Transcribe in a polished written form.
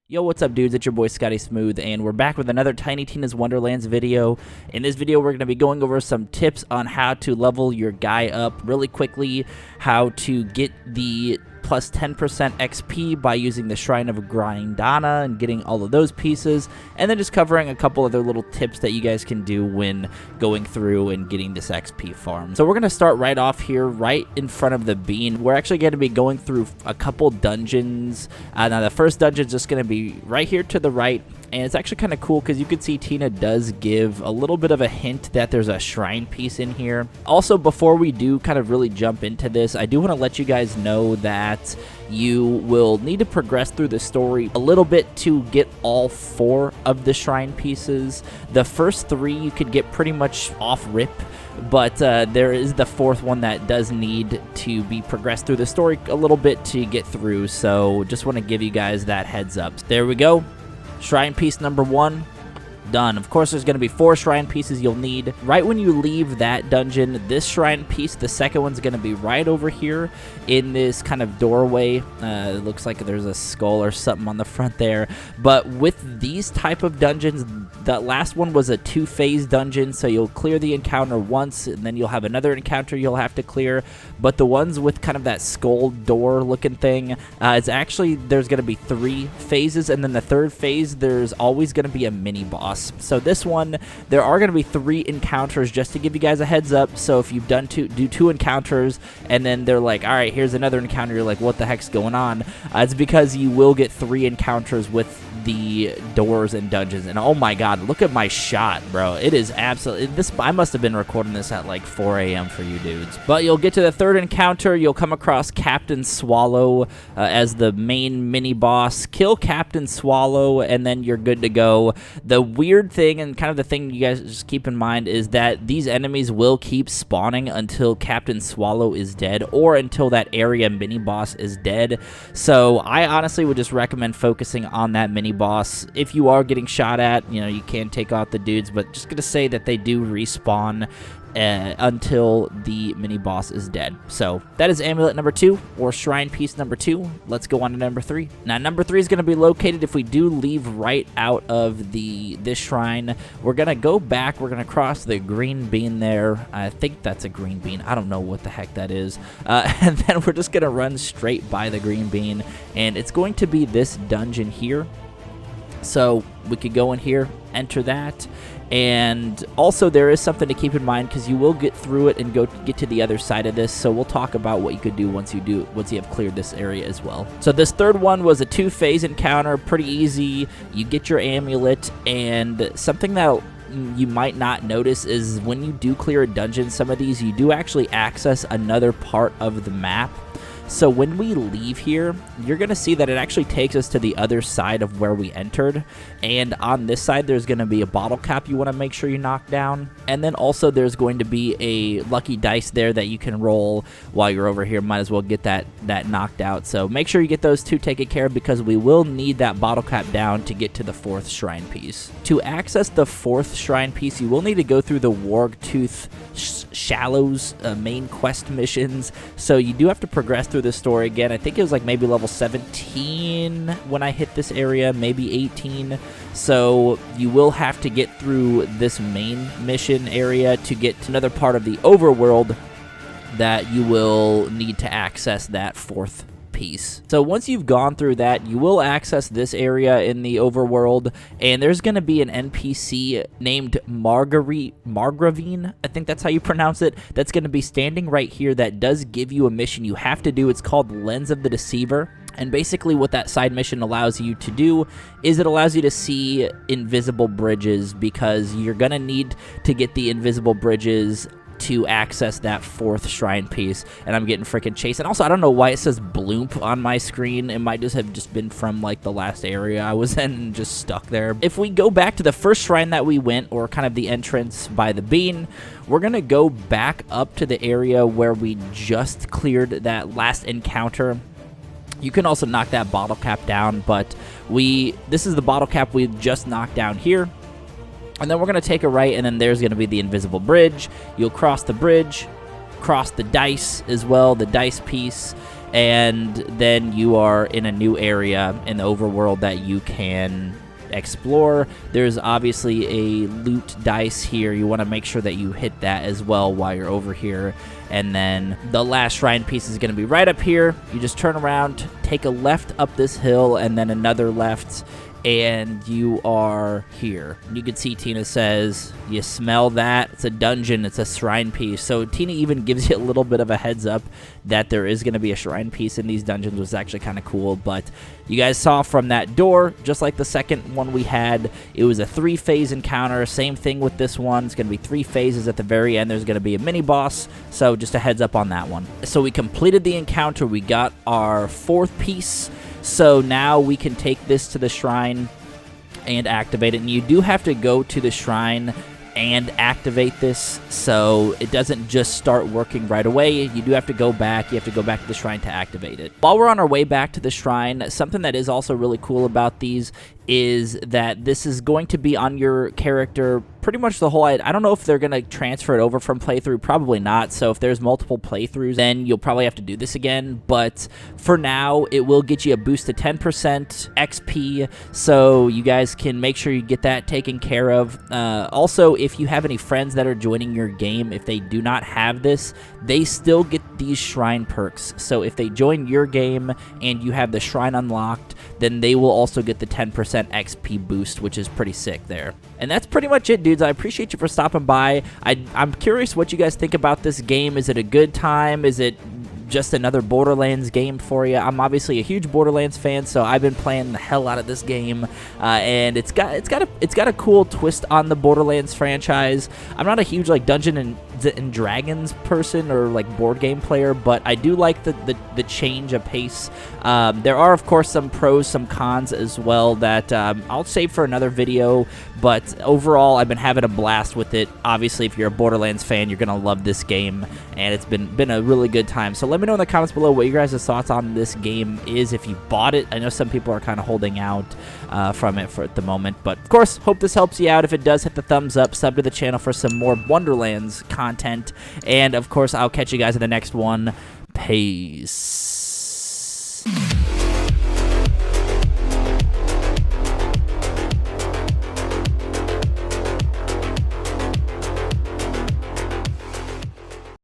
Yo, what's up, dudes? It's your boy Scotty Smooth, and we're back with another Tiny Tina's Wonderlands video. In this video, we're going to be going over some tips on how to level your guy up really quickly, how to get the plus 10% XP by using the Shrine of Grindanna and getting all of those pieces, and then just covering a couple other little tips that you guys can do when going through and getting this XP farm. So we're going to start right off here, right in front of the bean. We're actually going to be going through a couple dungeons. Now the first dungeon is just going to be right here to the right, and it's actually kind of cool because you can see Tina does give a little bit of a hint that there's a shrine piece in here. Also, before we do kind of really jump into this, I do want to let you guys know that you will need to progress through the story a little bit to get all 4 of the shrine pieces. The first 3 you could get pretty much off rip, but there is the 4th one that does need to be progressed through the story a little bit to get through, so just want to give you guys that heads up. There we go. Shrine piece number 1, done. Of course, there's going to be 4 shrine pieces you'll need. Right when you leave that dungeon, this shrine piece, the second one's going to be right over here in this kind of doorway. It looks like there's a skull or something on the front there. But with these type of dungeons, that last one was a 2-phase dungeon, so you'll clear the encounter once, and then you'll have another encounter you'll have to clear. But the ones with kind of that skull door looking thing, it's actually, there's going to be 3 phases, and then the 3rd phase, there's always going to be a mini boss. So this one, there are going to be 3 encounters, just to give you guys a heads up. So if you've done do 2 encounters, and then they're like, all right, here's another encounter, you're like, what the heck's going on? It's because you will get 3 encounters with the doors and dungeons. And oh my god, look at my shot, bro. It is absolutely, I must have been recording this at like 4 a.m. for you dudes. But you'll get to the 3rd encounter, you'll come across Captain Swallow as the main mini boss. Kill Captain Swallow, and then you're good to go. The weird thing, and kind of the thing you guys just keep in mind, is that these enemies will keep spawning until Captain Swallow is dead, or until that area mini boss is dead. So I honestly would just recommend focusing on that mini boss. If you are getting shot at, you know, you can take out the dudes, but just gonna say that they do respawn until the mini boss is dead. So that is amulet number 2, or shrine piece number 2. Let's go on to number 3. Now number 3 is going to be located, if we do leave right out of this shrine, we're going to go back, we're going to cross the green bean there. I think that's a green bean, I don't know what the heck that is. And then we're just going to run straight by the green bean, and it's going to be this dungeon here. So we could go in here, enter that, and also there is something to keep in mind, because you will get through it and get to the other side of this. So we'll talk about what you could do once you have cleared this area as well. So this 3rd one was a 2-phase encounter, pretty easy. You get your amulet, and something that you might not notice is when you do clear a dungeon, some of these you do actually access another part of the map. So when we leave here, you're going to see that it actually takes us to the other side of where we entered. And on this side, there's going to be a bottle cap you want to make sure you knock down. And then also there's going to be a lucky dice there that you can roll while you're over here. Might as well get that knocked out. So make sure you get those 2 taken care of, because we will need that bottle cap down to get to the 4th shrine piece. To access the 4th shrine piece, you will need to go through the Wargtooth Shallows main quest missions. So you do have to progress through the story again. I think it was like maybe level 17 when I hit this area, maybe 18. So you will have to get through this main mission area to get to another part of the overworld that you will need to access that 4th piece. So once you've gone through that, you will access this area in the overworld, and there's going to be an NPC named Margravine, I think that's how you pronounce it, that's going to be standing right here that does give you a mission you have to do. It's called Lens of the Deceiver. And basically what that side mission allows you to do is it allows you to see invisible bridges, because you're going to need to get the invisible bridges to access that 4th shrine piece. And I'm getting freaking chased. And also, I don't know why it says bloop on my screen. It might just have been from like the last area I was in and just stuck there. If we go back to the first shrine that we went, or kind of the entrance by the bean, we're gonna go back up to the area where we just cleared that last encounter. You can also knock that bottle cap down, but this is the bottle cap we just knocked down here. And then we're going to take a right, and then there's going to be the invisible bridge. You'll cross the bridge, cross the dice as well, the dice piece, and then you are in a new area in the overworld that you can explore. There's obviously a loot dice here. You want to make sure that you hit that as well while you're over here. And then the last shrine piece is going to be right up here. You just turn around, take a left up this hill, and then another left, and you are here. You can see Tina says, you smell that? It's a dungeon. It's a shrine piece. So Tina even gives you a little bit of a heads up that there is going to be a shrine piece in these dungeons, which is actually kind of cool. But you guys saw from that door, just like the second one we had, it was a 3-phase encounter. Same thing with this one. It's going to be 3 phases. At the very end, there's going to be a mini boss. So just a heads up on that one. So we completed the encounter. We got our 4th piece. So now we can take this to the shrine and activate it. And you do have to go to the shrine and activate this, so it doesn't just start working right away. You do have to go back. You have to go back to the shrine to activate it. While we're on our way back to the shrine, something that is also really cool about these is that this is going to be on your character pretty much the whole... I don't know if they're going to transfer it over from playthrough. Probably not. So if there's multiple playthroughs, then you'll probably have to do this again. But for now, it will get you a boost to 10% XP. So you guys can make sure you get that taken care of. Also, if you have any friends that are joining your game, if they do not have this, they still get these shrine perks. So if they join your game and you have the shrine unlocked, then they will also get the 10% XP boost, which is pretty sick there. And that's pretty much it, dudes. I appreciate you for stopping by. I'm curious what you guys think about this game. Is it a good time? Is it just another Borderlands game for you? I'm obviously a huge Borderlands fan, so I've been playing the hell out of this game, and it's got a cool twist on the Borderlands franchise. I'm not a huge like Dungeons and Dragons person or like board game player, but I do like the change of pace. There are of course some pros, some cons as well that I'll save for another video, but overall I've been having a blast with it. Obviously, if you're a Borderlands fan, you're gonna love this game, and it's been a really good time. So let me know in the comments below what your guys' thoughts on this game is, if you bought it. I know some people are kind of holding out from it at the moment, but of course, hope this helps you out. If it does, hit the thumbs up, sub to the channel for some more Wonderlands content, and of course, I'll catch you guys in the next one. Peace.